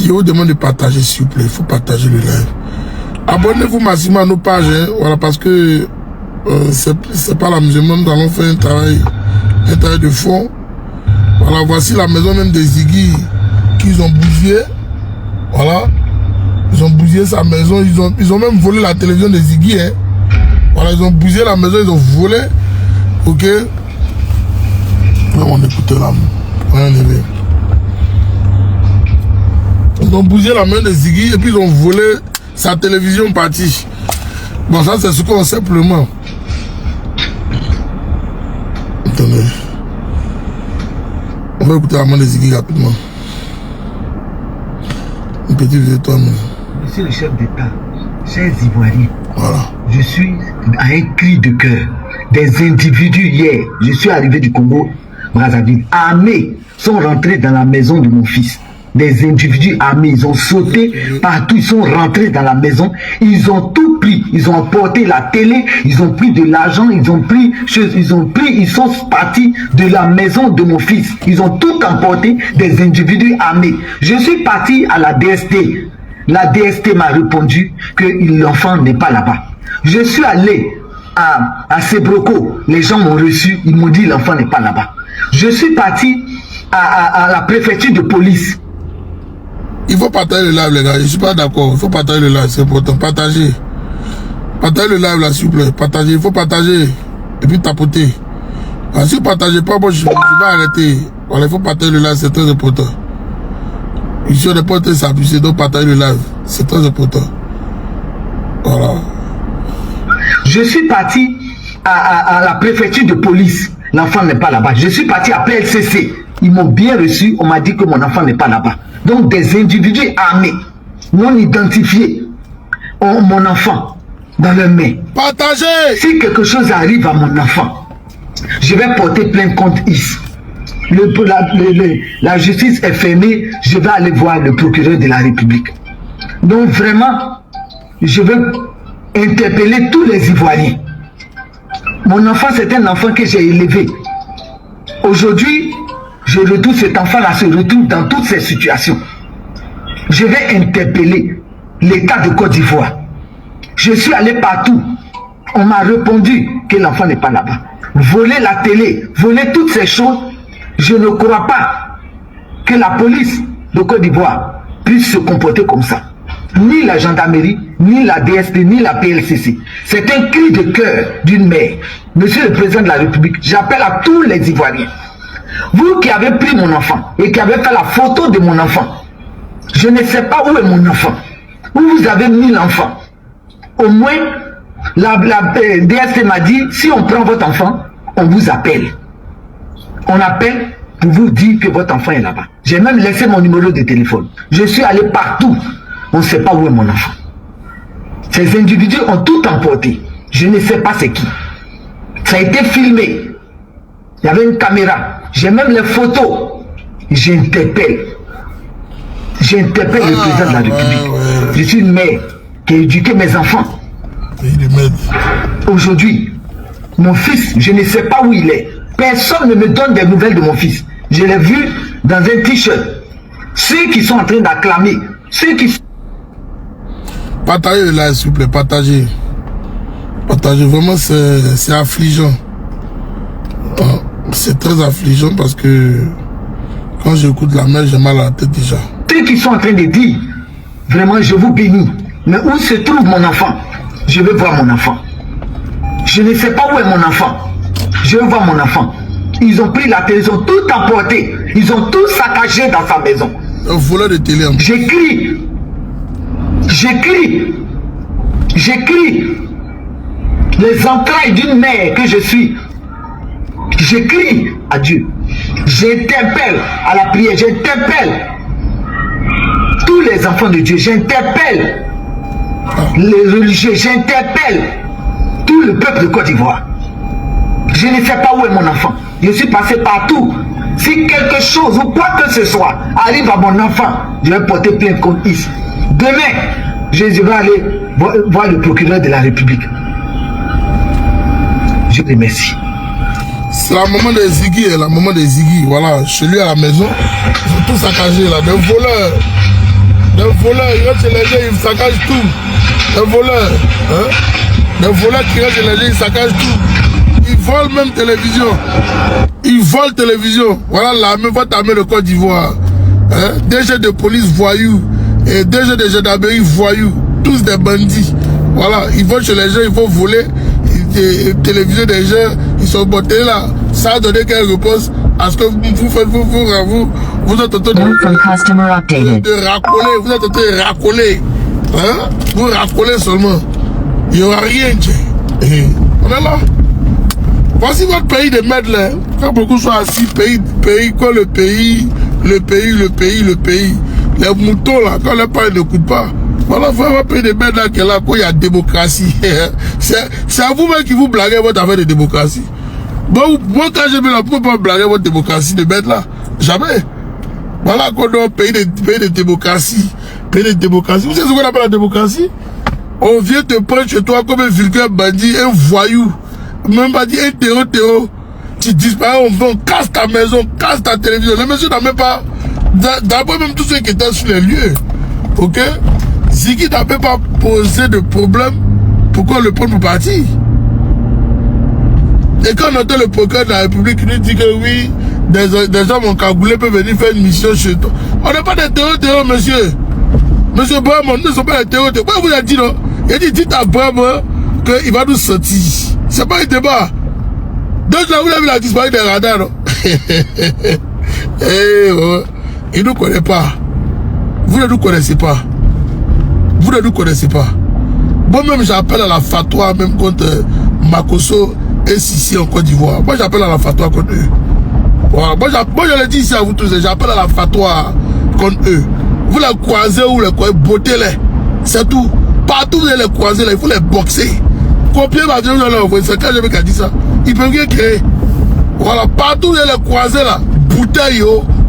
Je vous demande de partager, s'il vous plaît. Il faut partager le live. Abonnez-vous massivement à nos pages. Hein. Voilà, parce que c'est pas la musulmane. Nous allons faire un travail de fond. Voilà, voici la maison même des Ziggy qu'ils ont bougé. Voilà. Ils ont bougé sa maison. Ils ont même volé la télévision des Ziggy. Hein. Voilà, ils ont bougé la maison. Ils ont volé. Ok. On écoute là. Ils ont bougé la main de Ziggy et puis ils ont volé sa télévision partie. Bon, ça c'est ce qu'on sait simplement. Attendez. On va écouter la main de Ziggy rapidement. Un petit vieux toi. Monsieur le chef d'État, chers Ivoiriens, voilà. Je suis à un cri de cœur. Des individus hier, je suis arrivé du Congo, Brazzaville, armés, sont rentrés dans la maison de mon fils. Des individus armés, ils ont sauté partout, ils sont rentrés dans la maison, ils ont tout pris, ils ont emporté la télé, ils ont pris de l'argent, ils sont partis de la maison de mon fils, ils ont tout emporté, des individus armés. Je suis parti à la DST, la DST m'a répondu que l'enfant n'est pas là-bas. Je suis allé à Sebroco, les gens m'ont reçu, ils m'ont dit l'enfant n'est pas là-bas. Je suis parti à la préfecture de police. Il faut partager le live, les gars. Je ne suis pas d'accord. Il faut partager le live, c'est important. Partagez. Partagez le live, là, s'il vous plaît. Partagez. Il faut partager. Et puis tapoter. Alors, si vous ne partagez pas, moi, je vais arrêter. Voilà, il faut partager le live, c'est très important. Ici, on n'est pas très s'appuyer, donc partager le live. C'est très important. Voilà. Je suis parti à la préfecture de police. L'enfant n'est pas là-bas. Je suis parti à PLCC. Ils m'ont bien reçu. On m'a dit que mon enfant n'est pas là-bas. Donc des individus armés, non identifiés, ont mon enfant dans leurs mains. Partagez! Si quelque chose arrive à mon enfant, je vais porter plainte contre IS. La justice est fermée. Je vais aller voir le procureur de la République. Donc vraiment, je veux interpeller tous les Ivoiriens. Mon enfant, c'est un enfant que j'ai élevé. Aujourd'hui, je retrouve cet enfant-là, se retrouve dans toutes ces situations. Je vais interpeller l'État de Côte d'Ivoire. Je suis allé partout. On m'a répondu que l'enfant n'est pas là-bas. Voler la télé, voler toutes ces choses, je ne crois pas que la police de Côte d'Ivoire puisse se comporter comme ça. Ni la gendarmerie, ni la DST, ni la PLCC. C'est un cri de cœur d'une mère. Monsieur le Président de la République, j'appelle à tous les Ivoiriens. Vous qui avez pris mon enfant et qui avez fait la photo de mon enfant, je ne sais pas où est mon enfant. Où vous avez mis l'enfant. Au moins, la DST m'a dit, si on prend votre enfant, on vous appelle. On appelle pour vous dire que votre enfant est là-bas. J'ai même laissé mon numéro de téléphone. Je suis allé partout. On ne sait pas où est mon enfant. Ces individus ont tout emporté. Je ne sais pas c'est qui. Ça a été filmé. Il y avait une caméra. J'ai même les photos. J'interpelle. J'interpelle le président de la République. Je suis une mère qui a éduqué mes enfants. Aujourd'hui, mon fils, je ne sais pas où il est. Personne ne me donne des nouvelles de mon fils. Je l'ai vu dans un t-shirt. Ceux qui sont en train d'acclamer, ceux qui... Partagez le live, s'il vous plaît, partagez. Partagez, vraiment, c'est affligeant. C'est très affligeant parce que quand j'écoute la mère, j'ai mal à la tête déjà. Ceux qui sont en train de dire, vraiment, je vous bénis. Mais où se trouve mon enfant? Je veux voir mon enfant. Je ne sais pas où est mon enfant. Je veux voir mon enfant. Ils ont pris la télé, ils ont tout emporté. Ils ont tout saccagé dans sa maison. Un voleur de télé. J'écris. J'écris. J'écris. Les entrailles d'une mère que je suis. J'écris à Dieu. J'interpelle à la prière. J'interpelle tous les enfants de Dieu. J'interpelle les religieux. J'interpelle tout le peuple de Côte d'Ivoire. Je ne sais pas où est mon enfant. Je suis passé partout. Si quelque chose ou quoi que ce soit arrive à mon enfant, je vais porter plainte contre IS. Demain, je vais aller voir le procureur de la République. Je te remercie. C'est la maman des Ziggy, la maman des Ziggy. Voilà, chez lui à la maison, ils ont tout saccagé là, des voleurs. Les voleurs, ils restent chez les gens, ils saccagent tout. Les voleurs, hein? Les voleurs qui restent chez les gens, ils saccagent tout. Ils volent même télévision. Ils volent télévision. Voilà l'armée, votre armée de Côte d'Ivoire. Hein? DG de police voyous. Et DG de gendarmerie voyous. Tous des bandits. Voilà, ils vont chez les gens, ils vont voler. Les télévisions des gens, ils sont bottés là. Ça a donné quelle réponse à ce que vous faites, vous êtes en train de racoler, vous êtes en train de racoler. Hein? Vous racolez seulement. Il n'y aura rien. On est là. Voici votre pays de merde là. Quand beaucoup sont assis, pays, quoi le pays. Les moutons là, quand les parents n'écoutent pas. Voilà, vraiment pays de merde là, qu'il y a démocratie. C'est à vous-même qui vous blaguez votre affaire de démocratie. Bon, moi quand j'ai mis là, vous ne pouvez pas blaguer votre démocratie de merde là. Jamais. Voilà qu'on a un pays de démocratie. Pays de démocratie. Vous savez ce qu'on appelle la démocratie? On vient te prendre chez toi comme un vulgaire bandit, un voyou. Même pas dit un terreau. Tu disparais, on casse ta maison, casse ta télévision. Le monsieur n'a même pas. D'abord, même tous ceux qui étaient sur les lieux. Ok? Ziggy n'a même pas posé de problème. Pourquoi le prendre pour partir? Et quand on entend le procureur de la République, il nous dit que oui, des hommes en cagoulé peuvent venir faire une mission chez toi. On n'est pas des terreaux, monsieur. Monsieur Brahman, nous ne sommes pas des terreaux. Pourquoi vous avez dit non? Il a dit, dites à Brahman qu'il va nous sortir. C'est pas un débat. Donc là, vous avez vu la disparue des radars, non? Il ne nous connaît pas. Vous ne nous connaissez pas. Vous ne nous connaissez pas. Moi-même, j'appelle à la fatwa, même contre Makosso et Sissi en Côte d'Ivoire. Moi, j'appelle à la fatwa contre eux. Voilà. Moi, je le dis ici à vous tous, j'appelle à la fatwa contre eux. Vous les croisez ou les croisez, bottez-les. C'est tout. Partout, vous les croisez, là, il faut les boxer. Combien de gens dans leur voix, c'est quand je dit ça. Ils peuvent rien créer. Voilà, partout, vous les croisez là, bouteille,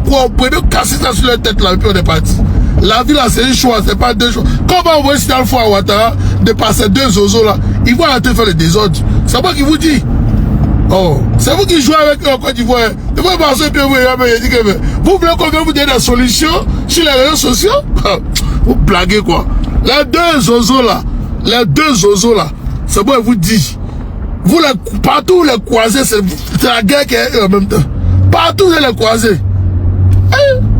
quoi, vous pouvez casser ça sur leur tête là, et puis on est parti. La vie là, c'est un choix, c'est pas deux choix. Comment on voit si dans le foie à Ouattara de passer deux zozos là, ils vont arrêter de faire le désordre. C'est moi qui vous dis. Oh, c'est vous qui jouez avec eux en Côte d'Ivoire. Vous voulez qu'on vous donne des solutions sur les réseaux sociaux? Vous blaguez quoi? Les deux zozos là, c'est moi qui vous dis. Vous les, partout où les croisez, c'est la guerre qui est en même temps. Partout où vous les croisez.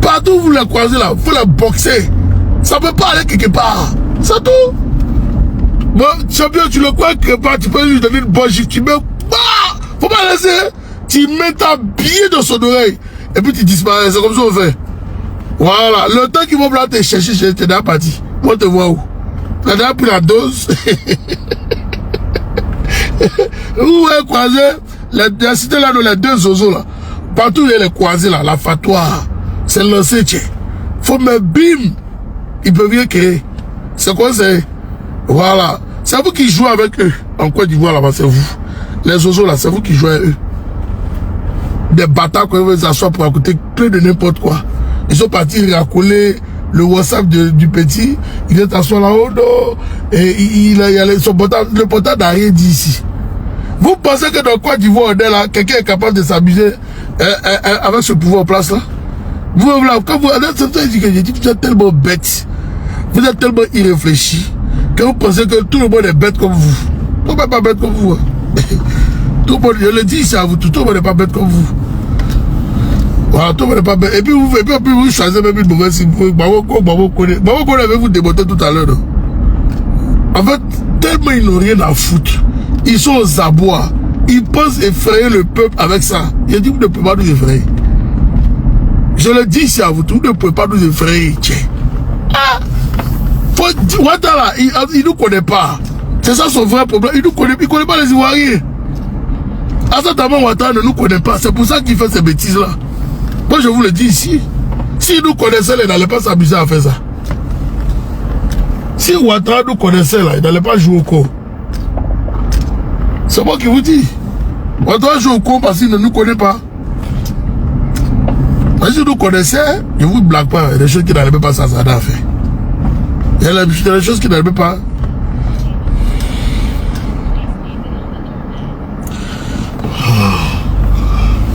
Partout où vous les croisez là, vous les boxez. Ça ne peut pas aller quelque part. C'est tout. Bon, champion, tu le crois quelque part, tu peux lui donner une bonne gifle, tu mets. Faut pas laisser. Tu mets ta billet dans son oreille. Et puis tu disparais. C'est comme ça qu'on fait. Voilà. Le temps qu'ils vont te chercher, t'es déjà parti. Moi, te vois où? T'as déjà pris la dose. Vous voyez croiser la cité là, les deux zozos là. Partout où il y a les croisés là, la fatwa. C'est lancé, tiens. Faut me bim. Ils peuvent rien créer. C'est quoi c'est? Voilà. C'est vous qui jouez avec eux. En Côte d'Ivoire là-bas, c'est vous. Les zozos là, c'est vous qui jouez avec eux. Des bâtards qu'on veut s'asseoir pour écouter plein de n'importe quoi. Ils sont partis racoler le WhatsApp du petit. Il est assis là-haut. Et il y a le portable n'a rien dit ici. Vous pensez que dans Côte d'Ivoire, quelqu'un est capable de s'amuser avec ce pouvoir en place là? Vous, quand vous êtes tellement bête, vous êtes tellement irréfléchi, que vous pensez que tout le monde est bête comme vous. Tout le monde n'est pas bête comme vous. Tout le monde, je le dis ici à vous, tout le monde n'est pas bête comme vous. Voilà, tout le monde n'est pas bête. Et puis vous choisissez même une mauvaise cible. Bamako avait vous démonté tout à l'heure. En fait, tellement ils n'ont rien à foutre. Ils sont aux abois. Ils pensent effrayer le peuple avec ça. Je dis, vous ne pouvez pas nous effrayer. Je le dis ici à vous, vous ne pouvez pas nous effrayer. Ouattara, il ne nous connaît pas. C'est ça son vrai problème. Il ne connaît pas les Ivoiriens. Assata Ouattara ne nous connaît pas. C'est pour ça qu'il fait ces bêtises-là. Moi, je vous le dis ici. S'il nous connaissait, il n'allait pas s'amuser à faire ça. Si Ouattara nous connaissait, là, il n'allait pas jouer au con. C'est moi qui vous dis. Ouattara joue au con parce qu'il ne nous connaît pas. Mais si nous connaissait, je ne vous blague pas. Il y a des choses qui n'arrivent pas à faire. Il y a des choses qui n'arrivent pas.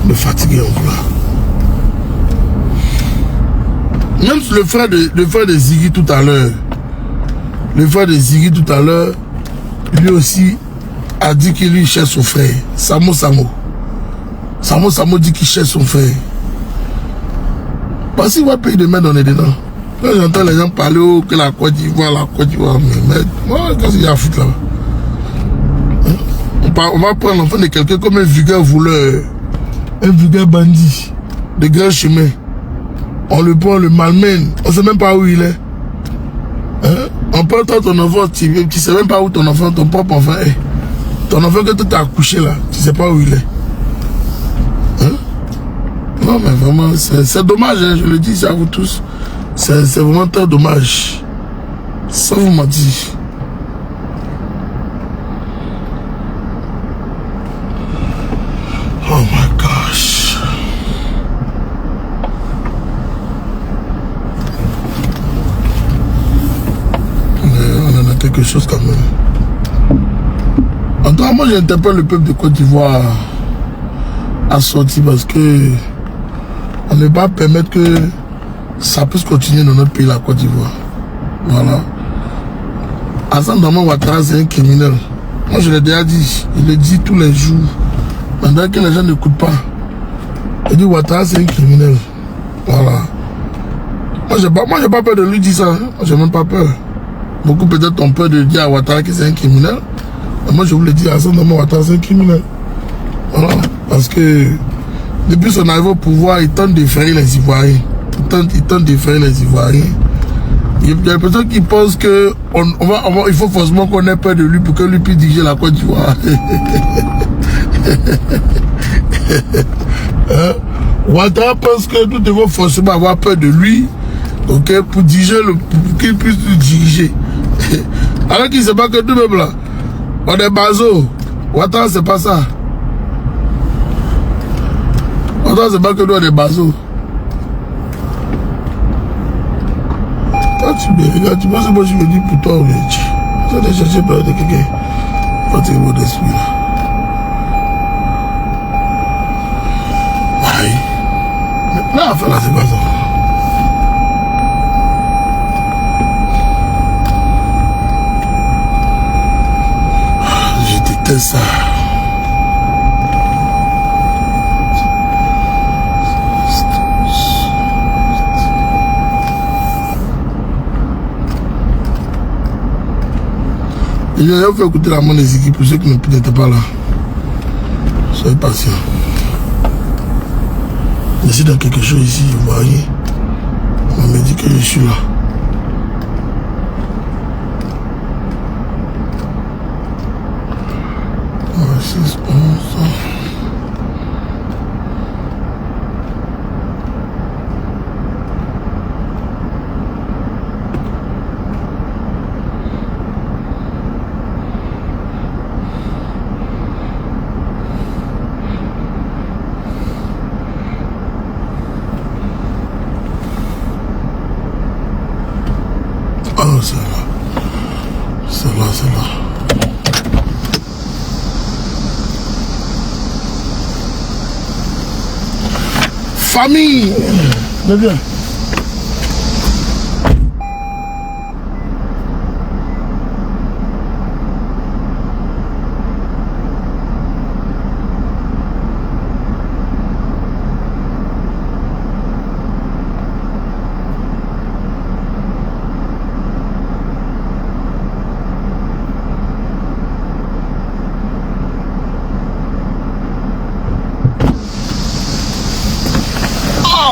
Me fatiguer encore. Même le frère de Ziggy tout à l'heure. Le frère de Ziggy tout à l'heure, lui aussi a dit qu'il lui cherche son frère. Samo dit qu'il cherche son frère. Parce qu'il va payer de main, on est dedans. Quand j'entends les gens parler que la Côte d'Ivoire, mais moi, qu'est-ce qu'il y a à foutre là-bas? On va prendre l'enfant de quelqu'un comme un vulgaire voleur, un vulgaire bandit, de grand chemin. On le prend, on le malmène, on ne sait même pas où il est. Hein? On prend ton enfant, tu ne sais même pas où ton enfant, ton propre enfant est. Ton enfant que tu as accouché là, tu ne sais pas où il est. Hein? Non mais vraiment, c'est dommage, hein, je le dis à vous tous. C'est vraiment très dommage. Ça vous m'a dit. Oh my gosh. On en a quelque chose quand même. En tout cas, moi j'interpelle le peuple de Côte d'Ivoire à sortir parce que on ne va pas permettre que ça puisse continuer dans notre pays, la Côte d'Ivoire. Voilà. Alassane Dramane Ouattara, c'est un criminel. Moi, je l'ai déjà dit. Il le dit tous les jours. Pendant que les gens n'écoutent pas. Il dit Ouattara, c'est un criminel. Voilà. Moi, j'ai pas peur de lui dire ça. Moi, j'ai même pas peur. Beaucoup peut-être ont peur de dire à Ouattara que c'est un criminel. Mais moi, je vous le dis, Alassane Dramane Ouattara, c'est un criminel. Voilà. Parce que depuis son arrivée au pouvoir, il tente d'effrayer les Ivoiriens. Il tente d'effrayer les Ivoiriens. Il y a des personnes qui pensent que il faut forcément qu'on ait peur de lui pour que lui puisse diriger la Côte d'Ivoire. Ouattara pense que nous devons forcément avoir peur de lui, okay, pour qu'il puisse nous diriger. Alors qu'il ne sait pas que nous-mêmes là, on est bazo. Ouattara, c'est pas ça. Ouattara, c'est pas que nous on est bazo. Quand tu me regardes, tu penses que moi je me dis pour toi, tu vas chercher peur de quelqu'un. Fatigué mon esprit là. Aïe. Là, enfin là, c'est pas ça. Je déteste ça. Il a fait écouter la main des équipes pour ceux qui n'étaient pas là. Soyez patients. Je suis dans quelque chose ici, vous voyez. On me dit que je suis là. Ouais, 6, 11. Oh, c'est là. C'est là, c'est là. Famille. Viens.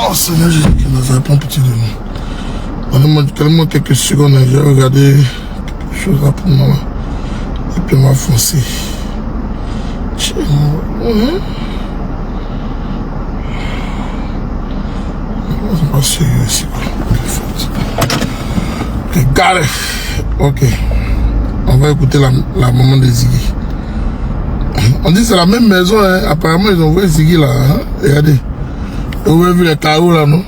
Oh Seigneur Jésus, qui nous a pas petit de nous. Donne-moi quelques secondes, je vais regarder quelque chose rapidement là. Et puis on va foncer. C'est pas sérieux ici. Ok, got it. Ok. On va écouter la maman de Ziggy. On dit que c'est la même maison, hein. Apparemment ils ont vu Ziggy là. Hein? Regardez. Vous avez vu les carreaux là, non?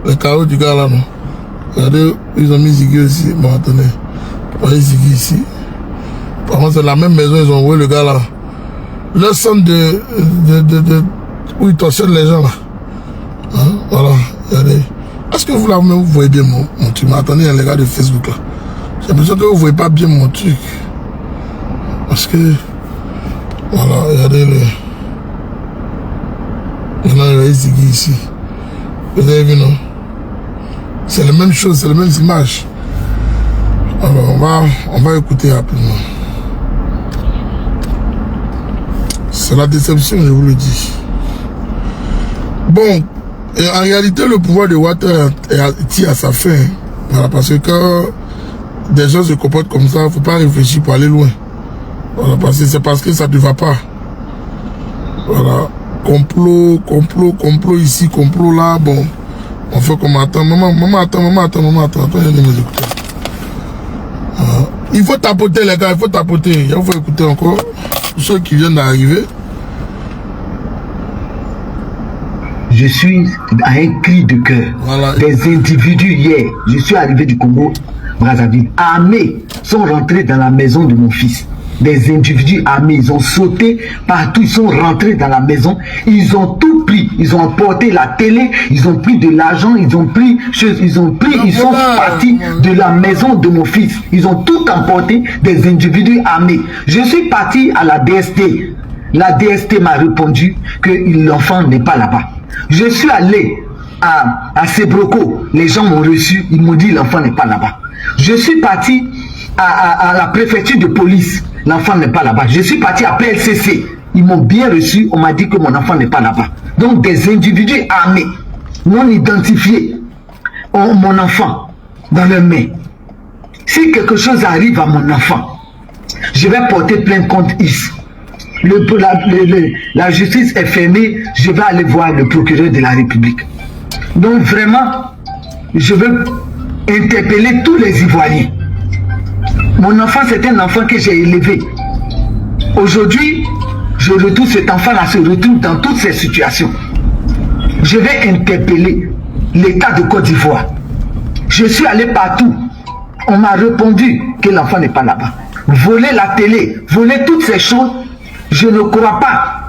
Les carreaux du gars là, non? Regardez, ils ont mis Ziggy aussi. Bon, attendez. Vous voyez Ziggy ici. Par contre, c'est la même maison, ils ont envoyé le gars là. Le centre où ils torchonnent les gens là. Hein? Voilà, regardez. Ah, Est-ce que vous là vous voyez bien mon truc? Mais attendez, les gars de Facebook là. J'ai l'impression que vous voyez pas bien mon truc. Parce que voilà, regardez le. Maintenant, regardez Ziggy ici. Vous avez vu, non? C'est la même chose, c'est les mêmes images. Alors, on va écouter rapidement. C'est la déception, je vous le dis. Bon, et en réalité, le pouvoir de Ouattara tire à sa fin. Voilà, parce que quand des gens se comportent comme ça, il ne faut pas réfléchir pour aller loin. Voilà, parce que c'est parce que ça ne va pas. Voilà. Complot ici, complot là, bon. On fait comme attends, maman, attends, attendez de mes écouteurs. Il faut tapoter les gars, il faut tapoter. Il faut écouter encore. Pour ceux qui viennent d'arriver. Je suis à un cri de cœur. Voilà. Des individus hier, je suis arrivé du Congo, Brazzaville, armés, sont rentrés dans la maison de mon fils. Des individus armés, ils ont sauté partout, ils sont rentrés dans la maison, ils ont tout pris, ils ont emporté la télé, ils ont pris de l'argent, ils sont partis de la maison de mon fils, ils ont tout emporté, des individus armés. Je suis parti à la DST, la DST m'a répondu que l'enfant n'est pas là-bas. Je suis allé à Sebroco, les gens m'ont reçu, ils m'ont dit l'enfant n'est pas là-bas. Je suis parti à la préfecture de police, l'enfant n'est pas là-bas. Je suis parti à PLCC, ils m'ont bien reçu, on m'a dit que mon enfant n'est pas là-bas. Donc des individus armés, non identifiés, ont mon enfant dans leurs mains. Si quelque chose arrive à mon enfant, je vais porter plainte contre IS. La justice est fermée, je vais aller voir le procureur de la République. Donc vraiment, je veux interpeller tous les Ivoiriens. Mon enfant, c'est un enfant que j'ai élevé. Aujourd'hui, je retrouve cet enfant-là, se retrouve dans toutes ces situations. Je vais interpeller l'État de Côte d'Ivoire. Je suis allé partout. On m'a répondu que l'enfant n'est pas là-bas. Voler la télé, voler toutes ces choses, je ne crois pas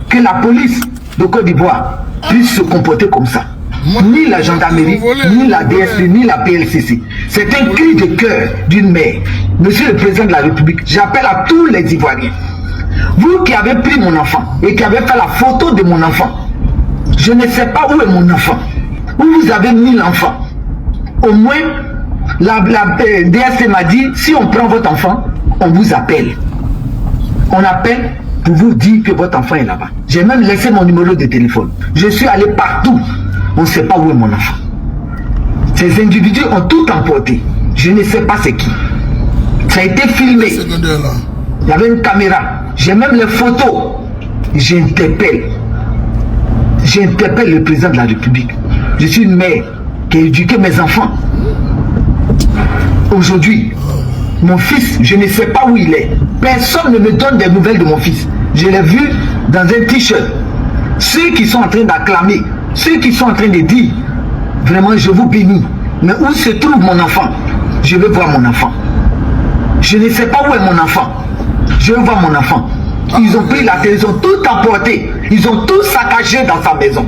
que la police de Côte d'Ivoire puisse se comporter comme ça. Ni la gendarmerie, ni la DSP, ni la PLCC. C'est un cri de cœur d'une mère. Monsieur le Président de la République, j'appelle à tous les Ivoiriens. Vous qui avez pris mon enfant et qui avez fait la photo de mon enfant, je ne sais pas où est mon enfant. Où vous avez mis l'enfant. Au moins, la DSP m'a dit, si on prend votre enfant, on vous appelle. On appelle pour vous dire que votre enfant est là-bas. J'ai même laissé mon numéro de téléphone. Je suis allé partout. On ne sait pas où est mon enfant. Ces individus ont tout emporté. Je ne sais pas c'est qui. Ça a été filmé. Il y avait une caméra. J'ai même les photos. J'interpelle le président de la République. Je suis une mère qui a éduqué mes enfants. Aujourd'hui, mon fils, je ne sais pas où il est. Personne ne me donne des nouvelles de mon fils. Je l'ai vu dans un t-shirt. Ceux qui sont en train d'acclamer, ceux qui sont en train de dire, vraiment je vous bénis. Mais où se trouve mon enfant? Je veux voir mon enfant. Je ne sais pas où est mon enfant. Je veux voir mon enfant. Ils ont pris la télé, ils ont tout emporté. Ils ont tout saccagé dans sa maison.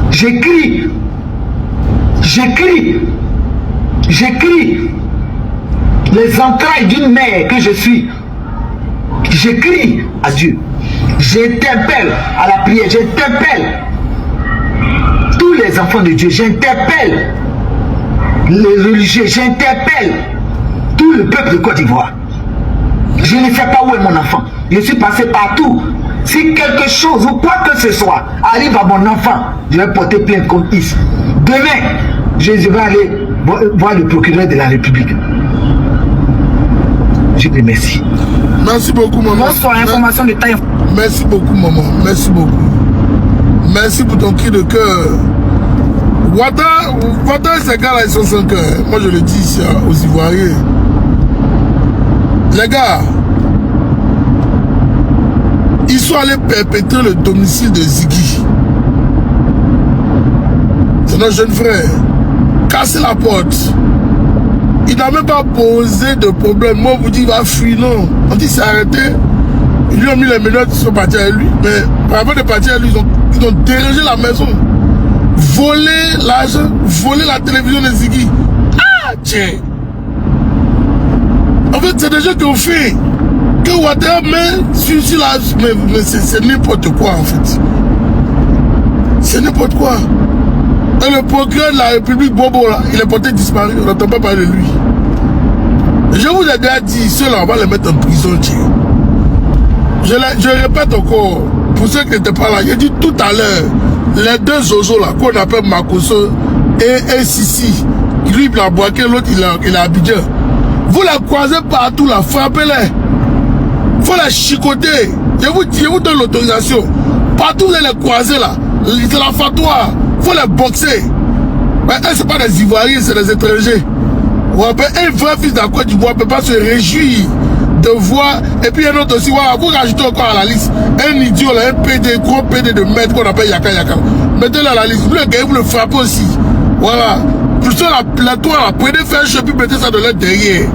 J'écris. Les entrailles d'une mère que je suis. J'écris à Dieu. J'interpelle à la prière. J'interpelle tous les enfants de Dieu. J'interpelle les religieux. J'interpelle tout le peuple de Côte d'Ivoire. Je ne sais pas où est mon enfant. Je suis passé partout. Si quelque chose ou quoi que ce soit arrive à mon enfant, je vais porter plainte contre IS. Demain, je vais aller voir le procureur de la République. Je te remercie. Merci beaucoup, maman. Bonsoir, information de taille. Merci beaucoup, maman. Merci beaucoup. Merci pour ton cri de cœur. Ouattara, ces gars-là, ils sont sans cœur. Moi, je le dis ici aux Ivoiriens. Les gars, ils sont allés perpétrer le domicile de Ziggy. C'est notre jeune frère. Casser la porte. Il n'a même pas posé de problème. Moi, on vous dit, il va fuir. Non. On dit, c'est arrêté. Ils lui ont mis les menottes, ils sont partis avec lui. Mais avant de partir avec lui, ils ont dérangé la maison. voler l'argent, voler la télévision de Ziggy. Ah, tiens. En fait, c'est des gens qui ont fait que Ouattara met sur la... Mais c'est n'importe quoi, en fait. C'est n'importe quoi. Et le procureur de la République, Bobo, là, il est porté disparu. On n'entend pas parler de lui. Je vous ai déjà dit, ceux-là, on va les mettre en prison, tiens. Je répète encore, pour ceux qui n'étaient pas là, j'ai dit tout à l'heure, les deux Zozo là, qu'on appelle Makoso et Sissi, lui il a braqué, l'autre il a Abidjan. Vous la croisez partout là, frappez-les. Faut la chicoter. Je vous donne l'autorisation. Partout vous allez les croiser là, c'est la fatwa. Faut les boxer. Mais eux c'est pas des Ivoiriens, c'est des étrangers. Ouais, un vrai fils de la Côte d'Ivoire ne peut pas se réjouir de voir. Et puis un autre aussi, voilà, vous rajoutez encore à la liste un idiot, là, un PD, gros PD de maître qu'on appelle Yaka Yaka. Mettez-le à la liste, vous le gagnez, vous le frappez aussi. Voilà. Pour ça, la toile, prenez faire chaud, puis mettez ça de l'autre derrière.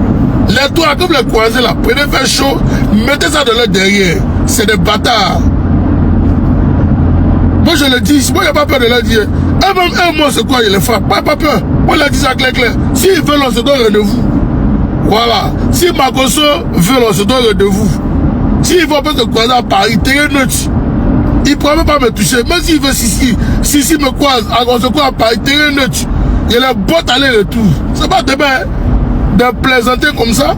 Les toiles, comme les croisés là, prenez faire chaud, mettez ça de l'autre derrière. C'est des bâtards. Moi je le dis, moi il n'y a pas peur de le dire. Un mot c'est quoi, il les frappe. Pas peur. Moi je le dis ça clair. S'ils veulent, on se donne rendez-vous. Voilà. Si Makoso veut, on se donne rendez-vous. S'il ne faut pas se croiser à Paris, terrain neutre. Il ne pourra même pas me toucher. Même s'il veut Sissi me croise, on se croise à Paris, terrain neutre. Il a botte aller-retour. C'est pas demain de plaisanter comme ça.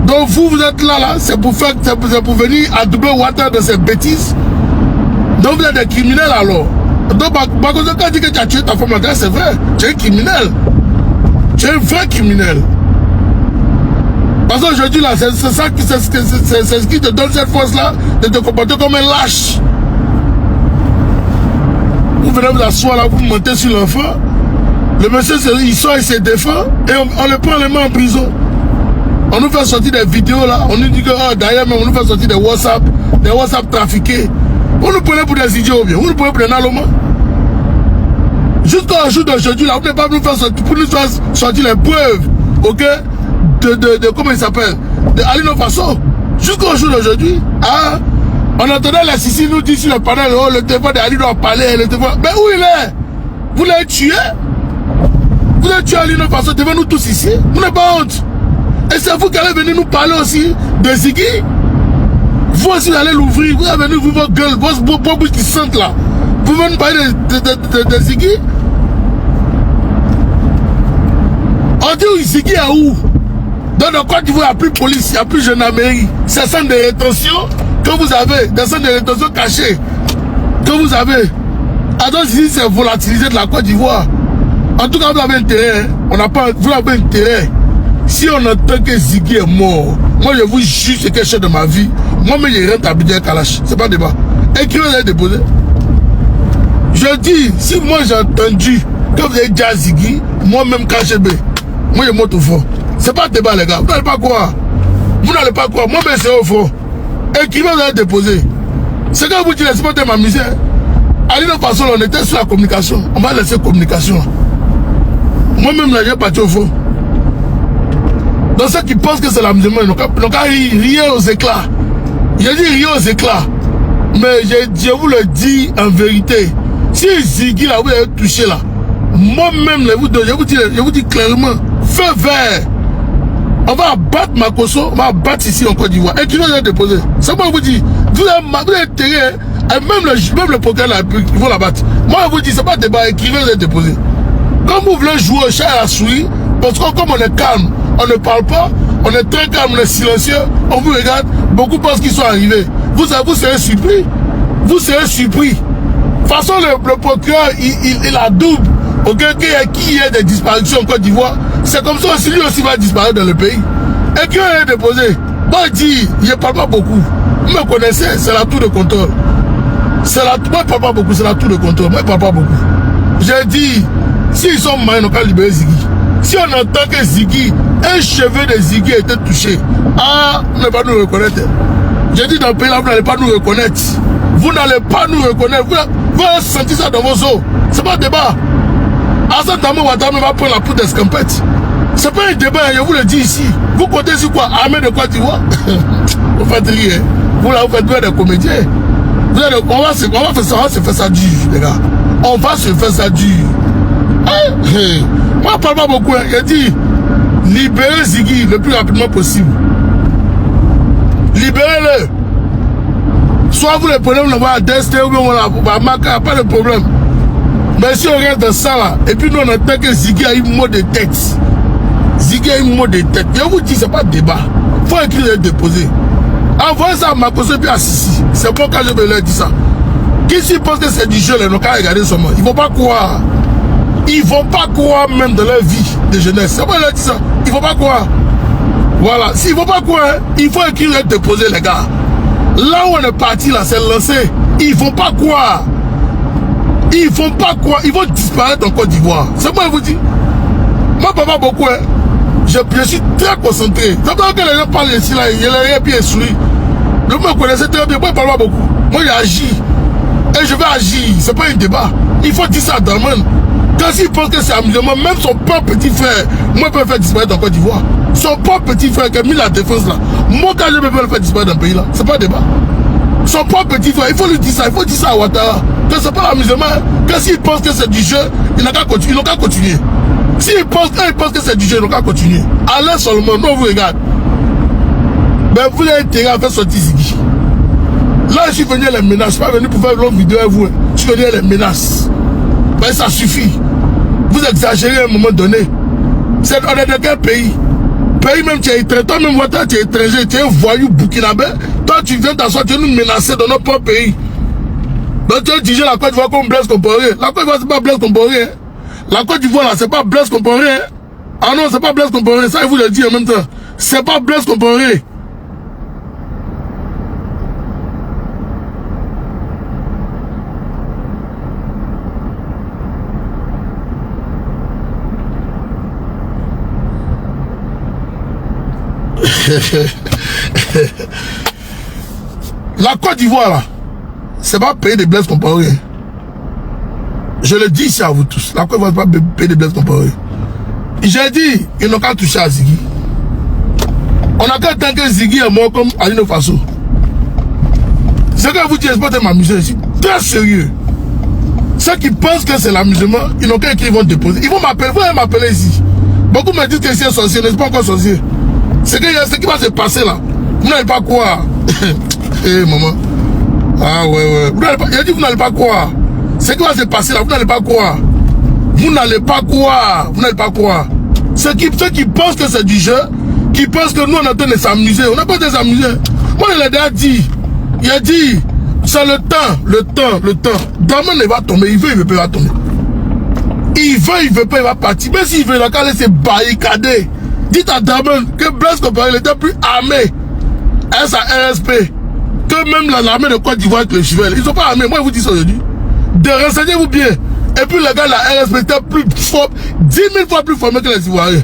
Donc vous êtes là, c'est pour venir adoubler Ouattara de ces bêtises. Donc vous êtes des criminels alors. Donc Makoso quand dit que tu as tué ta femme, c'est vrai. Tu es un criminel. Tu es un vrai criminel. Parce qu'aujourd'hui là, c'est ce qui te donne cette force-là de te comporter comme un lâche. Vous venez vous asseoir là, vous montez sur l'enfant. Le monsieur, il sort, il se défend et on le prend les mains en prison. On nous fait sortir des vidéos là, on nous dit que oh, d'ailleurs, on nous fait sortir des WhatsApp trafiqués. Vous nous prenez pour des idiots ou bien, vous nous prenez pour des nalomas. Jusqu'au jour d'aujourd'hui là, vous ne pouvez pas nous faire sortir, pour nous faire sortir les preuves, ok, de comment il s'appelle, de Alino Faso. Jusqu'au jour d'aujourd'hui, ah, on entendait la Sissi nous dire sur le panel, oh, le téléphone d'Alino a parlé, le téléphone. Mais où il est? Vous l'avez tué? Vous avez tué Alino Faso devant nous tous ici? Vous n'avez pas honte? Et c'est vous qui allez venir nous parler aussi de Ziggy? Vous aussi vous allez l'ouvrir, vous allez venir ouvrir votre gueule, vos bouches qui sentent là. Vous venez nous parler de Ziggy? On dit Ziggy est où? Dans le Côte d'Ivoire, il n'y a plus de police, il n'y a plus de gendarmerie. C'est centre de rétention que vous avez, des centres de rétention cachés que vous avez. Alors ici, c'est volatilisé de la Côte d'Ivoire. En tout cas, vous avez intérêt, hein? On n'a pas, vous avez intérêt. Si on entend que Ziggy est mort, moi je vous jure c'est quelque chose de ma vie. Moi-même, je rentre à Abidjan Kalash. C'est pas débat. Et qui vous avez déposé? Je dis, si moi j'ai entendu que vous avez déjà Ziggy, moi-même KGB, moi je monte au fond. C'est pas débat les gars, vous n'allez pas croire. Vous n'allez pas croire, moi-même c'est au fond. Et qui vous avez déposé? C'est quand vous dites, c'est pas de m'amuser. À l'une façon, on était sur la communication. On va laisser communication. Moi-même là, j'ai parti au fond. Donc ceux qui pensent que c'est l'amusement, ils n'ont qu'à rire aux éclats. J'ai dit rire aux éclats. Mais je vous le dis en vérité. Si Ziggy là, vous avez touché là, moi-même, je vous dis clairement, feu vert. On va abattre Makoso, on va abattre ici en Côte d'Ivoire. Et qui va déposer? C'est moi qui vous dis, vous avez intérêt, et même le procureur là, ils vont l'abattre. Moi je vous dis, c'est pas débat, qui va déposer. Comme vous voulez jouer au chat à la souris, parce que comme on est calme, on ne parle pas, on est très calme, on est silencieux, on vous regarde, beaucoup pensent qu'ils sont arrivés. Vous serez surpris. Vous serez surpris. De toute façon, le procureur, il a double. Ok, qu'il y ait des disparitions en Côte d'Ivoire, c'est comme ça aussi, lui aussi va disparaître dans le pays. Et qui a déposé? Moi, je dis, je ne parle pas beaucoup. Vous me connaissez, c'est la tour de contrôle. Moi, je ne parle pas beaucoup, c'est la tour de contrôle. Moi, je ne parle pas beaucoup. J'ai dit, s'ils sont morts, on va libérer Ziggy. Si on entend que Ziggy, un cheveu de Ziggy a été touché, ah, vous n'allez pas nous reconnaître. J'ai dit dans le pays là, vous n'allez pas nous reconnaître. Vous n'allez pas nous reconnaître. Vous allez sentir ça dans vos os. C'est pas un débat. Assane Damo Ouattara va prendre la poudre d'escampette. C'est pas un débat, je vous le dis ici. Vous comptez sur quoi? Armée de Côte d'Ivoire? Vous faites rire. Vous là, vous faites des comédiens. On va se faire ça du les gars. On va se faire ça dur. Moi, je parle pas beaucoup. Il dit, libérez Ziggy le plus rapidement possible. Libérez-le. Soit vous les prenez, vous l'envoyez à Destin, ou bien on va marquer, pas de problème. Mais si on regarde ça là, et puis nous on entend que Ziggy a une mot de tête. Ziggy a une mot de tête. Je vous dis, c'est pas débat. Il faut écrire et déposer. Envoyez ça à Makoso et puis à Sissi. C'est bon quand je me leur dis ça. Qui s'y pense que c'est du jeu, ils n'ont qu'à regarder seulement. Ils ne vont pas croire. Ils ne vont pas croire même de leur vie de jeunesse. C'est bon, ils leur disent ça. Ils ne vont pas croire. Voilà. S'ils ne vont pas croire, il faut écrire et déposer, les gars. Là où on est parti, là, c'est lancé. Ils ne vont pas croire. Ils ne vont pas croire. Ils vont disparaître en Côte d'Ivoire. C'est moi, je vous dis. Moi, papa, beaucoup, hein. Je suis très concentré. C'est pas que les gens parlent ici, là, il y a rien bien souri. Le me connaissait très bien. Moi, je ne parle pas beaucoup. Moi, j'agis. Et je vais agir. C'est pas un débat. Il faut dire ça à Dalman. Quand il pense que c'est amusement, même son propre petit frère, moi, je peux faire disparaître en Côte d'Ivoire. Son propre petit frère qui a mis la défense là. Moi, quand je peux le faire disparaître dans le pays là, c'est pas un débat. Son propre petit frère, il faut lui dire ça. Il faut dire ça à Ouattara. Que c'est pas l'amusement. Que s'il pense que c'est du jeu, il n'a qu'à continuer. Ils n'ont qu'à continuer. S'ils pensent que c'est du jeu, ils n'ont qu'à continuer. Allez seulement, non, vous regardez. Mais vous avez intérêt à faire sortir Ziggy. Là, je suis venu les menaces. Je ne suis pas venu pour faire une longue vidéo avec vous. Je suis venu les menaces. Mais ça suffit. Vous exagérez à un moment donné. On est dans quel pays? Pays même, tu es étranger. Toi-même, tu es étranger. Tu es un voyou burkinabé. Toi, tu viens t'asseoir, tu es nous menacer dans notre propre pays. Donc, tu as dit la Côte d'Ivoire comme Blaise Compaoré. La Côte d'Ivoire, ce n'est pas Blaise Compaoré. Hein. La Côte d'Ivoire, là, c'est pas Blaise Compaoré. Hein. Ah non, c'est pas Blaise Compaoré. Ça, il vous le dit en même temps. C'est pas Blaise Compaoré. La Côte d'Ivoire, là, c'est pas pays de Blaise Compaoré. Je le dis ici à vous tous. La Côte d'Ivoire, c'est pas pays de Blaise Compaoré. J'ai dit, ils n'ont qu'à toucher à Ziggy. On n'a qu'à attendre que Ziggy est mort comme Alino Faso. Ce que vous dites, c'est pas m'amuser ici. Très sérieux. Ceux qui pensent que c'est l'amusement, ils n'ont qu'à écrire, ils vont déposer. Ils vont m'appeler, vous allez m'appeler ici. Beaucoup me disent que c'est un sorcier, n'est-ce pas encore sorcier. Ce qui va se passer là, vous n'allez pas croire. Eh maman. Ah ouais. Il a dit vous n'allez pas croire. Ce qui va se passer là, vous n'allez pas croire. Vous n'allez pas croire. Vous n'allez pas croire. Ceux qui pensent que c'est du jeu, qui pensent que nous on est en train de s'amuser. On n'a pas de s'amuser. Moi je l'ai déjà dit. Il a dit, c'est le temps. Dalman il va tomber. Il veut pas, il va tomber. Il veut pas, il va partir. Mais s'il veut, il a qu'à laisser barricader. Dites à Dalman que Blaise Compaoré il était plus armé à sa RSP que même l'armée de Côte d'Ivoire avec les cheveux. Ils sont pas armés. Moi je vous dis ça aujourd'hui. Renseignez-vous bien. Et puis les gars, la RSP était plus fort, 10 000 fois plus formés que les Ivoiriens.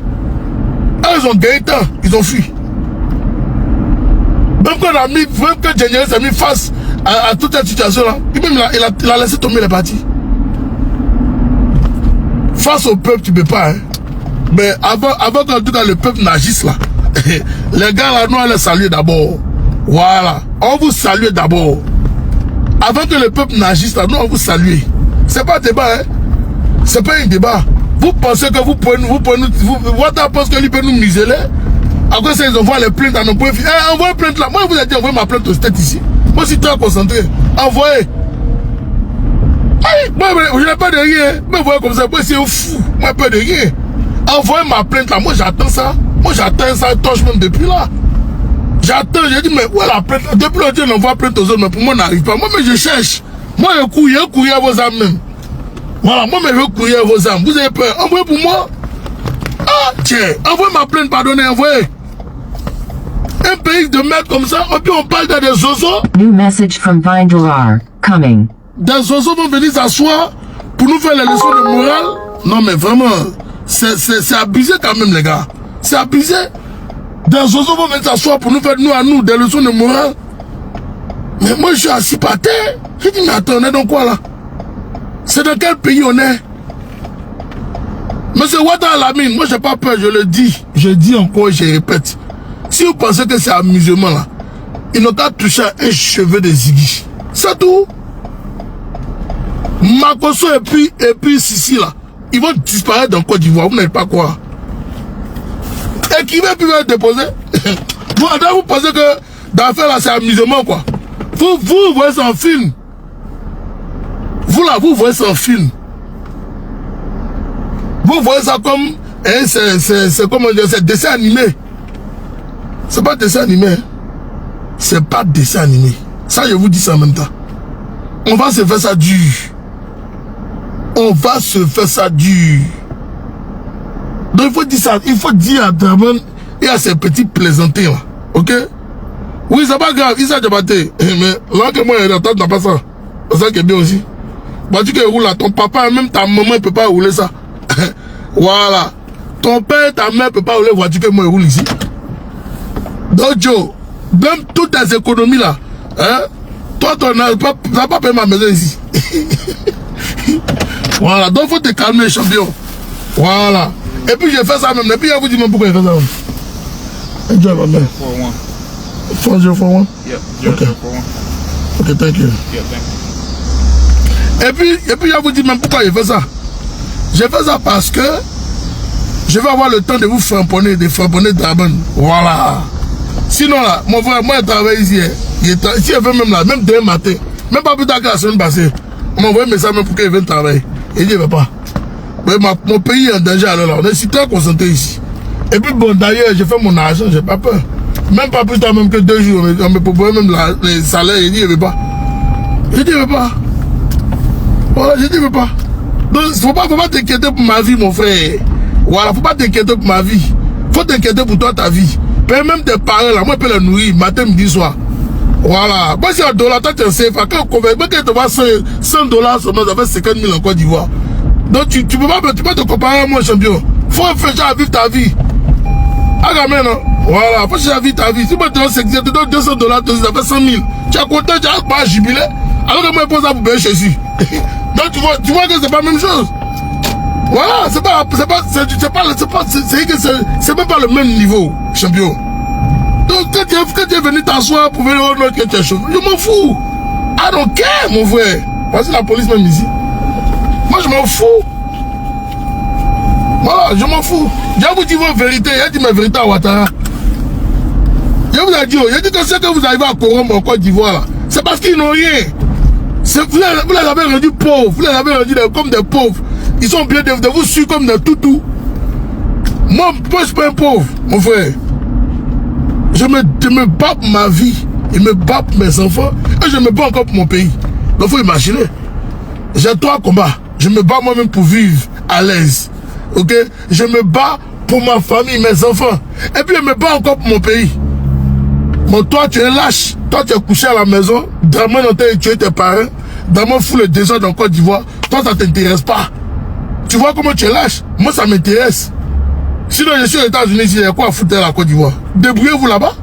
Ils ont gagné temps, ils ont fui. Même que Djengere s'est mis face à toute cette situation-là, il a laissé tomber les partis. Face au peuple, tu ne peux pas. Hein. Mais avant qu'en tout cas le peuple n'agisse là, les gars là, nous allons les saluer d'abord. Voilà. On vous salue d'abord. Avant que le peuple n'agisse là, nous on vous salue. C'est pas un débat, hein. C'est pas un débat. Vous pensez que vous pouvez Ouattara pense que lui peut nous museler. Après ça, ils envoient les plaintes à nos points. Envoyez plainte là. Moi, je vous ai dit, envoyez ma plainte au stade ici. Moi, je suis très concentré. Envoyez. Moi, je n'ai pas de rien. Mais vous voyez comme ça, moi, c'est un fou. Moi, pas de rien. Envoyez ma plainte là. Moi, j'attends ça. Moi, j'attends ça. Torche même depuis là. J'attends. J'ai dit, mais où est la plainte? Depuis le jour, on envoie plainte aux autres. Mais pour moi, on n'arrive pas. Moi, mais je cherche. Moi, un courrier à vos âmes même. Voilà, moi, mais je courrier à vos âmes. Vous avez peur? Envoyez pour moi. Ah, tiens. Envoyez ma plainte, pardonnez, envoyez. Un pays de merde comme ça, et puis on parle de des zozos. New message from Vindorar. Coming. Des zozos vont venir s'asseoir pour nous faire les leçons de morale. Non, mais vraiment, c'est abusé quand même, les gars. C'est abusé. Des zozos vont venir s'asseoir pour nous faire, nous, des leçons de morale. Mais moi, je suis assis par terre. Je dis, mais attends, on est dans quoi là? C'est dans quel pays on est? Monsieur Ouattara Lamine, moi, j'ai pas peur, je le dis. Je dis encore et je répète. Si vous pensez que c'est amusement là, ils n'ont qu'à toucher un cheveu de Ziggy. C'est tout. Makosso et puis Sissi là, ils vont disparaître dans Côte d'Ivoire, vous n'avez pas quoi. Et qui va plus déposer? Vous pensez que d'affaire là c'est amusement quoi. Vous voyez ça en film. Vous là, vous voyez ça en film. Vous voyez ça comme c'est comment dire, c'est dessin animé. C'est pas dessin animé. C'est pas dessin animé. Ça je vous dis ça en même temps. On va se faire ça dur. On va se faire ça dur. Donc il faut dire ça, il faut dire à Draman et à ces petits plaisantés là. Ok? Oui, c'est pas grave, il s'est débatté. Mais là que moi, il n'a pas ça. C'est ça qui est bien aussi. Bah, tu que roule là, ton papa, même ta maman, ne peut pas rouler ça. Voilà. Ton père, ta mère ne peut pas rouler voiture que moi, il roule ici. Donc, Joe, même toutes tes économies là, hein, toi, tu n'as pas payé ma maison ici. Voilà. Donc, il faut te calmer, champion. Voilà. Et puis, j'ai fait ça même. Et puis, je vous dis même pourquoi j'ai fait ça même. Enjoy, ma mère. 4041? Yeah, 0041. Ok, thank you. Yeah, thank you. Et puis, je vous dis même pourquoi j'ai fait ça. J'ai fait ça parce que je vais avoir le temps de vous framponner, Draman. Voilà. Sinon, là, mon frère, moi, je travaille ici. Ici, je vais même là, même demain matin. Même pas plus tard que la semaine passée. On m'a envoyé un message même pour qu'il vienne travailler. Et il dit, il ne va pas. Mais mon pays est en danger alors là. On est si très concentré ici. Et puis, bon, d'ailleurs, j'ai fait mon argent, j'ai pas peur. Même pas plus tard, même que 2 jours, on me proposait même les salaires. Il dit, il ne veut pas. Je dis, il ne veut pas. Voilà, je dis, il ne veut pas. Donc, il ne faut pas t'inquiéter pour ma vie, mon frère. Voilà, il ne faut pas t'inquiéter pour ma vie. Il faut t'inquiéter pour toi, ta vie. Même tes parents, là, moi, je peux les nourrir, matin, midi, soir. Voilà. Moi, si un dollar, toi, tu es safe. Quand tu te vois $100 seulement, ça fait 50 000 en Côte d'Ivoire. Donc, tu peux pas te comparer à moi, champion. Il faut faire à vivre ta vie. Ah, gamin, non? Voilà, faut chercher à vivre ta vie. Si moi, tu te donne $200, ça fait 100 000. Tu es content, tu as pas jubilé. Alors que moi, je pose ça pour payer Jésus. Donc, tu vois que c'est pas la même chose. Voilà, c'est même pas le même niveau, champion. Donc, quand tu es venu t'asseoir pour venir au nord que tu es chaud, je m'en fous. I don't care, mon frère. Voici la police même ici. Moi, je m'en fous. Voilà, je m'en fous. Je vous dis vos vérités. Il dit ma vérité à Ouattara. Je vous ai dit, que ce que vous arrivez à corrompre en Côte d'Ivoire, c'est parce qu'ils n'ont rien. Vous les avez rendus pauvres. Vous les avez rendus comme des pauvres. Ils sont bien de vous suivre comme des toutous. Moi, je suis pas un pauvre, mon frère. Je me bats pour ma vie. Je me bats pour mes enfants. Et je me bats encore pour mon pays. Donc, il faut imaginer. J'ai 3 combats. Je me bats moi-même pour vivre à l'aise. Ok? Je me bats pour ma famille, mes enfants. Et puis, je me bats encore pour mon pays. Bon, toi, tu es lâche. Toi, tu es couché à la maison. Draman a tué tes parents. Draman fout le désordre en Côte d'Ivoire. Toi, ça ne t'intéresse pas. Tu vois comment tu es lâche? Moi, ça m'intéresse. Sinon, je suis aux États-Unis, il y a quoi à foutre à la Côte d'Ivoire? Débrouillez-vous là-bas.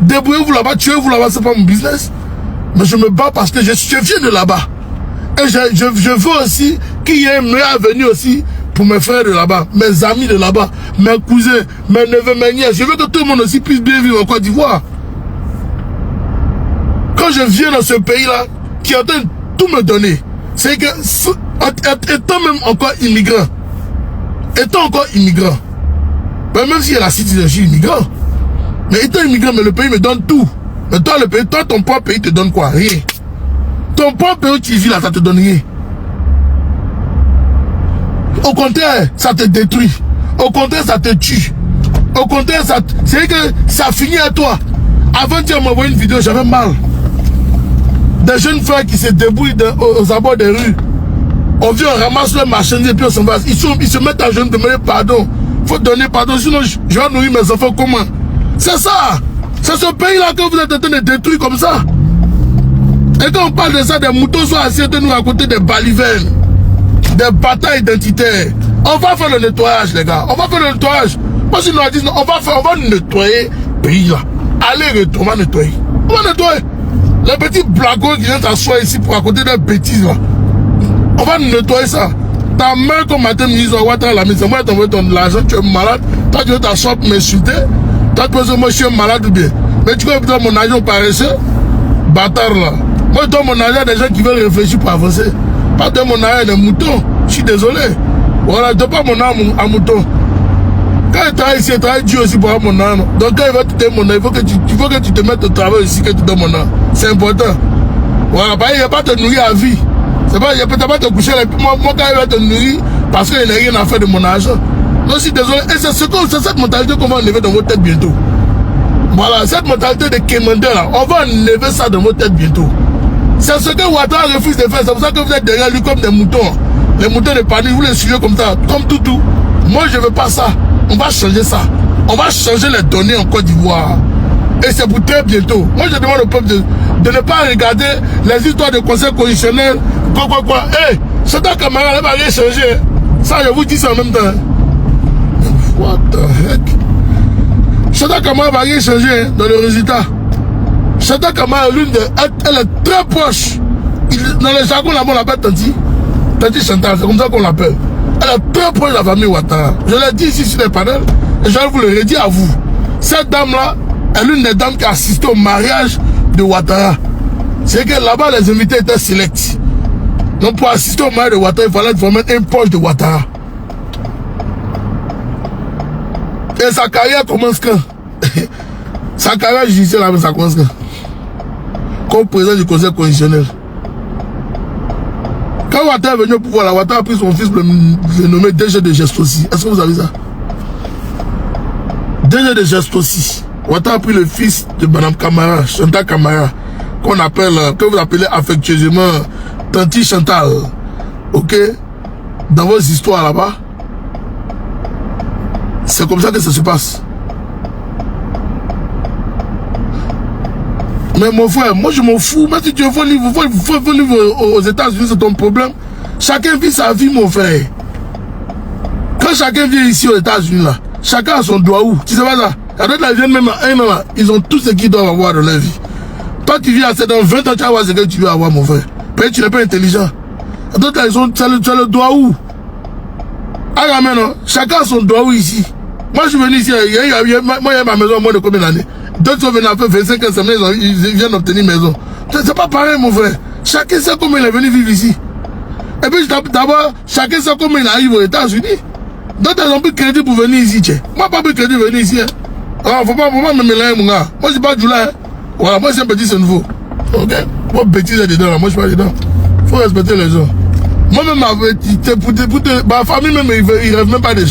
Débrouillez-vous là-bas. Tuez-vous là-bas, c'est pas mon business. Mais je me bats parce que je viens de là-bas. Et je veux aussi qu'il y ait un meilleur avenir aussi pour mes frères de là-bas, mes amis de là-bas, mes cousins, mes neveux, mes nièces. Je veux que tout le monde aussi puisse bien vivre en Côte d'Ivoire. Quand je viens dans ce pays-là, qui est en train de tout me donner, c'est que, étant même encore immigrant, même s'il y a la citizenship immigrant, mais étant immigrant, mais le pays me donne tout. Mais toi, le pays, toi, ton propre pays te donne quoi? Rien. Ton propre pays où tu vis là, ça te donne rien. Au contraire, ça te détruit. Au contraire, ça te tue. Au contraire, c'est que ça finit à toi. Avant, tu m'as envoyé une vidéo, j'avais mal. Des jeunes frères qui se débrouillent aux abords des rues. On vient, on ramasse leur marchandise et puis on s'en va. Ils se mettent à genoux, demander pardon. Il faut donner pardon, sinon je vais nourrir mes enfants comment? C'est ça. C'est ce pays-là que vous êtes en train de détruire comme ça. Et quand on parle de ça, des moutons sont assis de nous à côté des balivernes, des batailles identitaires. On va faire le nettoyage, les gars. On va faire le nettoyage. Moi, si nous a dit, on va nettoyer le pays là. Allez, on va nettoyer. On va nettoyer. Les petits blagos qui viennent t'asseoir ici pour à côté des bêtises là. On va nettoyer ça. Ta mère, comme matin, me dit, on va la maison. Moi, t'envoie ton argent, tu es malade. Toi, tu veux t'asseoir pour m'insulter. Toi, tu peux moi, je suis malade ou bien. Mais tu peux donner mon argent paresseux. Bâtard là. Moi, je donne mon argent à des gens qui veulent réfléchir pour avancer. Pas de mon âme un mouton. Je suis désolé. Voilà, je ne pas mon âme à mouton. Quand il travaille ici, il travaille Dieu aussi pour avoir mon âme. Donc quand il va te donner mon âme, il faut que tu te mettes au travail ici, que tu donnes mon âme. C'est important. Voilà, il ne va pas te nourrir à vie. C'est pas, il ne peut pas te coucher. Moi, quand il va te nourrir, parce qu'il n'a rien à faire de mon argent. Donc je suis désolé. Et c'est cette mentalité qu'on va enlever dans votre tête bientôt. Voilà, cette mentalité de quémandeur là, on va enlever ça dans votre tête bientôt. C'est ce que Ouattara refuse de faire. C'est pour ça que vous êtes derrière lui comme des moutons. Les moutons de panique, vous les suivez comme ça, comme tout. Moi, je ne veux pas ça. On va changer ça. On va changer les données en Côte d'Ivoire. Et c'est pour très bientôt. Moi, je demande au peuple de ne pas regarder les histoires de conseil constitutionnel. Quoi. Hey, Chata Camara, elle va rien changer. Ça, je vous dis ça en même temps. What the heck? Chata Camara va rien changer dans le résultat. Chata Camara, elle est très proche. Dans le jargon là-bas, on l'appelle Tanti. Tanti Chantal, c'est comme ça qu'on l'appelle. Elle est très proche de la famille Ouattara. Je l'ai dit ici sur les panels, et je vous le redis à vous. Cette dame-là est l'une des dames qui a assisté au mariage de Ouattara. C'est que là-bas, les invités étaient sélects. Donc pour assister au mariage de Ouattara, il fallait vraiment un proche de Ouattara. Et sa carrière commence quand? Sa carrière judiciaire, là, ça commence quand? Comme président du conseil constitutionnel. Quand Ouattara est venu au pouvoir, Ouattara a pris son fils, le nommé DG de Gestosi. Est-ce que vous savez ça? DG de Gestosi. Ouattara a pris le fils de Mme Camara, Chantal Camara, qu'on appelle, que vous appelez affectueusement Tanti Chantal. Ok? Dans vos histoires là-bas, c'est comme ça que ça se passe. Mais mon frère, moi je m'en fous. Même si tu veux vivre aux États-Unis, c'est ton problème. Chacun vit sa vie, mon frère. Quand chacun vit ici aux États-Unis, là, chacun a son droit où? Tu sais pas ça? Avec les jeunes, même à un an, là, ils ont tout ce qu'ils doivent avoir dans leur vie. Toi, tu vis à 7 ans, 20 ans, tu vas avoir ce que tu veux avoir, mon frère. Peut-être tu n'es pas intelligent. D'autres, ils ont, tu as le droit où? Ah, maintenant, chacun a son droit où ici? Moi, je suis venu ici, moi, il y a ma maison, moins de combien d'années? D'autres sont venus après 25 ans, ils viennent d'obtenir une maison. C'est pas pareil, mon frère. Chacun sait comment il est venu vivre ici. Et puis, d'abord, chacun sait comment il arrive aux États-Unis. D'autres ont plus de crédit pour venir ici, tiens. Moi, pas plus de crédit pour venir ici. Hein. Alors, faut pas me mélanger, mon gars. Moi, je suis pas du là. Hein. Voilà, moi, c'est un petit, c'est nouveau. Ok? Moi, petit, c'est dedans, là. Moi, je suis pas dedans. Faut respecter les gens. Moi-même, ma famille, même, ils ne rêvent même pas de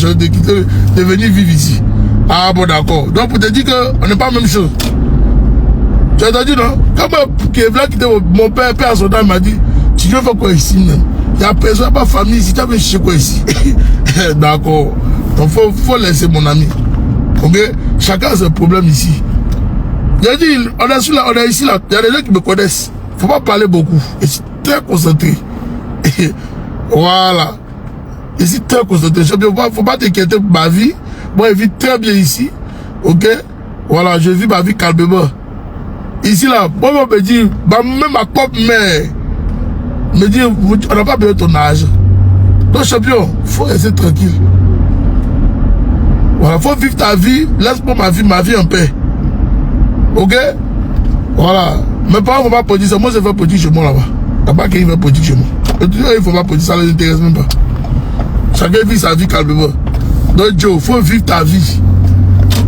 venir vivre ici. Ah bon, d'accord. Donc pour te dire qu'on n'est pas la même chose. Tu as entendu, non? Quand Kevlar quitté mon père à son temps, il m'a dit, tu veux faire quoi ici même? Il n'y a personne, il n'y a pas de famille ici, tu as fait chier quoi ici? D'accord. Donc faut laisser mon ami. Ok? Chacun a ses problèmes ici. J'ai dit, on est ici là, il y a des gens qui me connaissent. Il ne faut pas parler beaucoup. Je suis très concentré. Voilà. Je suis très concentré. Il ne faut pas t'inquiéter pour ma vie. Moi, je vis très bien ici. Ok? Voilà, je vis ma vie calmement. Ici, là, moi, on me dit, même ma propre mère me dit, on n'a pas besoin de ton âge. Donc, champion, il faut rester tranquille. Voilà, il faut vivre ta vie. Laisse-moi ma vie en paix. Ok? Voilà. Mes parents ne vont pas produire ça. Moi, je vais produire chez moi là-bas. Il n'y a pas qu'il va produire chez moi. Il ne faut pas produire ça, ça ne les intéresse même pas. Chacun vit sa vie calmement. Donc, Joe, il faut vivre ta vie.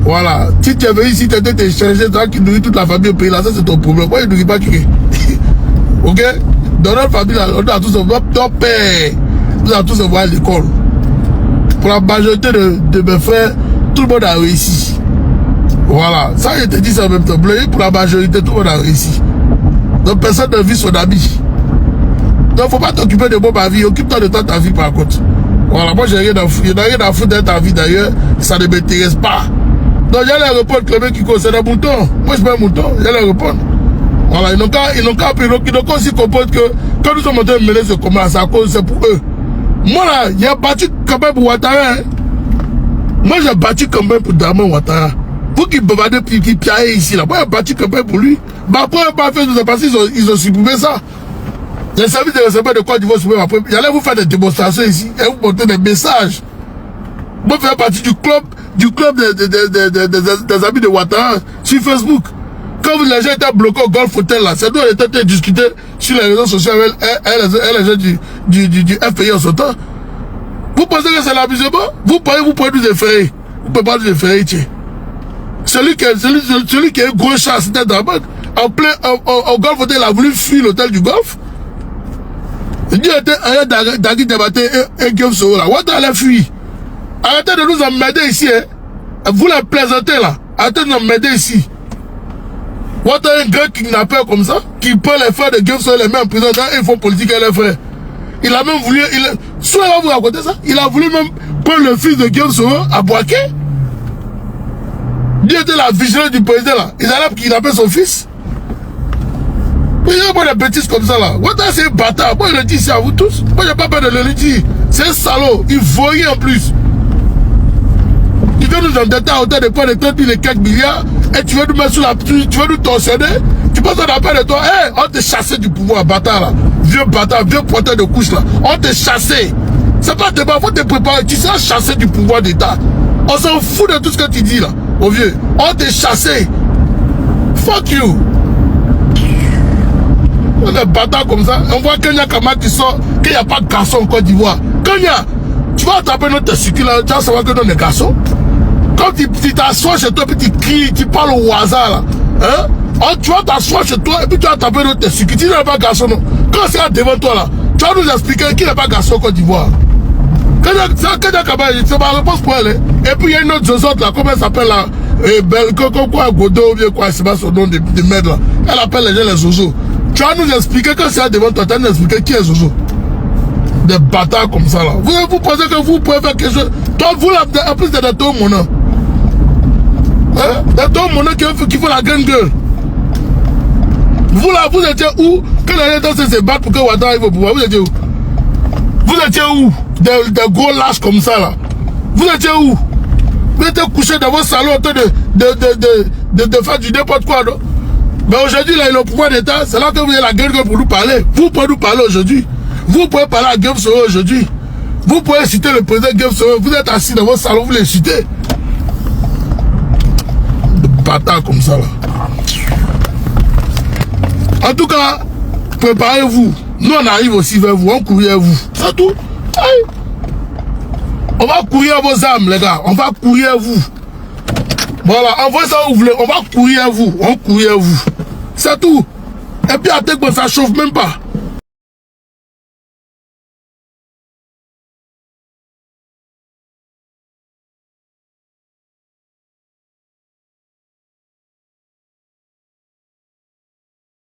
Voilà. Si tu es venu ici, tu es échangé, toi qui nourris toute la famille au pays, là, ça c'est ton problème. Pourquoi il ne nourrit pas quelqu'un? Ok? Dans notre famille, là, on a tous ton père. Nous avons tous envoyé à l'école. Pour la majorité de mes frères, tout le monde a réussi. Voilà. Ça, je te dis ça en même temps. Pour la majorité, tout le monde a réussi. Donc, personne ne vit son ami. Donc, il ne faut pas t'occuper de moi, ma vie. Occupe-toi de toi, ta vie, par contre. Voilà, moi j'ai rien à foutre. Il n'y a rien à foutre de ta vie d'ailleurs. Ça ne m'intéresse pas. Donc j'allais répondre que le mec qui concerne un mouton. Moi je suis pas un mouton. J'allais répondre. Voilà, ils n'ont qu'à aussi comprendre que quand nous sommes en train de mener ce combat, c'est pour eux. Moi là, j'ai battu quand même pour Ouattara. Hein. Moi j'ai battu quand même pour Dama Ouattara. Pour qu'il bavardait puis qu'il piaille ici là. Moi j'ai battu quand même pour lui. Bah après on n'a pas fait tout ça parce qu'ils ont supprimé ça. Les services de renseignement de Côte d'Ivoire, j'allais vous faire des démonstrations ici et vous montrer des messages. Moi, je fais partie du club des amis de Ouattara sur Facebook. Quand les gens étaient bloqués au Golf Hotel, là, c'est nous qui étaient discutés sur les réseaux sociaux avec les gens FPI en ce temps. Vous pensez que c'est l'amusement? Vous pouvez nous effrayer. Vous pouvez pas nous effrayer, tiens. Celui qui a eu gros chasse, c'était dans la banque. En plein, au Golfe, il a voulu fuir l'hôtel du Golfe. Il dit, Dagui débattait un game sur là. What allait fuir? Arrêtez de nous emmerder ici, hein. Vous les plaisantez là. Arrêtez de nous emmerder ici. What un gars kidnappeur comme ça, qui peut les faire de game sur les mêmes en prison dans un fonds politique et les frères. Il a même voulu, soit là vous racontez ça, il a voulu même prendre le fils de Guillaume Soro à Boaké. Il était la vigilance du président là. Il allait kidnapper son fils. Il y a pas de bêtises comme ça là. What c'est un bâtard. Moi je le dis ici à vous tous. Moi j'ai pas peur de le dire. C'est un salaud. Il voyait en plus. Tu veux nous endetter à hauteur de quoi de 30 000 et quelques milliards et tu veux nous mettre sous la... Tu veux nous torsionner. Tu penses qu'on appelle de toi. Hey, on t'a chassé du pouvoir, bâtard là. Vieux bâtard, vieux porteur de couche là. On t'a chassé. C'est pas débat, faut te préparer. Tu seras chassé du pouvoir d'État. On s'en fout de tout ce que tu dis là, au vieux. On t'a chassé. Fuck you. On est bâtard comme ça. On voit Kenya Kama qui sort, qu'il n'y a pas de garçon en Côte d'Ivoire. Kenya, tu vas attraper notre circuit là, tu vas savoir que nous on est garçons. Quand tu t'assois chez toi et tu cries, tu parles au hasard là. Hein? Oh, tu vas t'asseoir chez toi et puis tu vas taper notre circuit. Tu n'es pas garçon non. Quand c'est devant toi là, tu vas nous expliquer qui n'est pas garçon en Côte d'Ivoire. Kenya Kama, c'est ma réponse pour elle. Et puis il y a une autre zozote là, comment elle s'appelle là? Quoi, Godot ou bien quoi, c'est pas son nom de merde là. Elle appelle les gens les zozos. Tu vas nous expliquer quand c'est devant toi, tu vas nous expliquer qui est Zozo. Des bâtards comme ça là. Vous pensez que vous pouvez faire quelque chose? Toi, vous là, en plus de ton mon nom. Hein? De ton mon nom qui font la grande gueule. Vous là, vous étiez où? Quand les gens se battent pour que Ouattara arrive au pouvoir, vous étiez où? Vous étiez où? Des gros lâches comme ça là. Vous étiez où? Vous étiez couché dans vos salons en train de faire du n'importe quoi, non? Mais aujourd'hui, là, il est au pouvoir d'État, c'est là que vous avez la gueule pour nous parler. Vous pouvez nous parler aujourd'hui. Vous pouvez parler à Guillaume Soro aujourd'hui. Vous pouvez citer le président Guillaume Soro. Vous êtes assis dans votre salon, vous les citez. Des bâtards comme ça, là. En tout cas, préparez-vous. Nous, on arrive aussi vers vous, on courir à vous. C'est tout. Aïe. On va courir à vos âmes, les gars. On va courir à vous. Voilà, envoyez ça où vous voulez. On va courir à vous. On courir à vous. C'est tout. Et puis, à tel que ça chauffe même pas.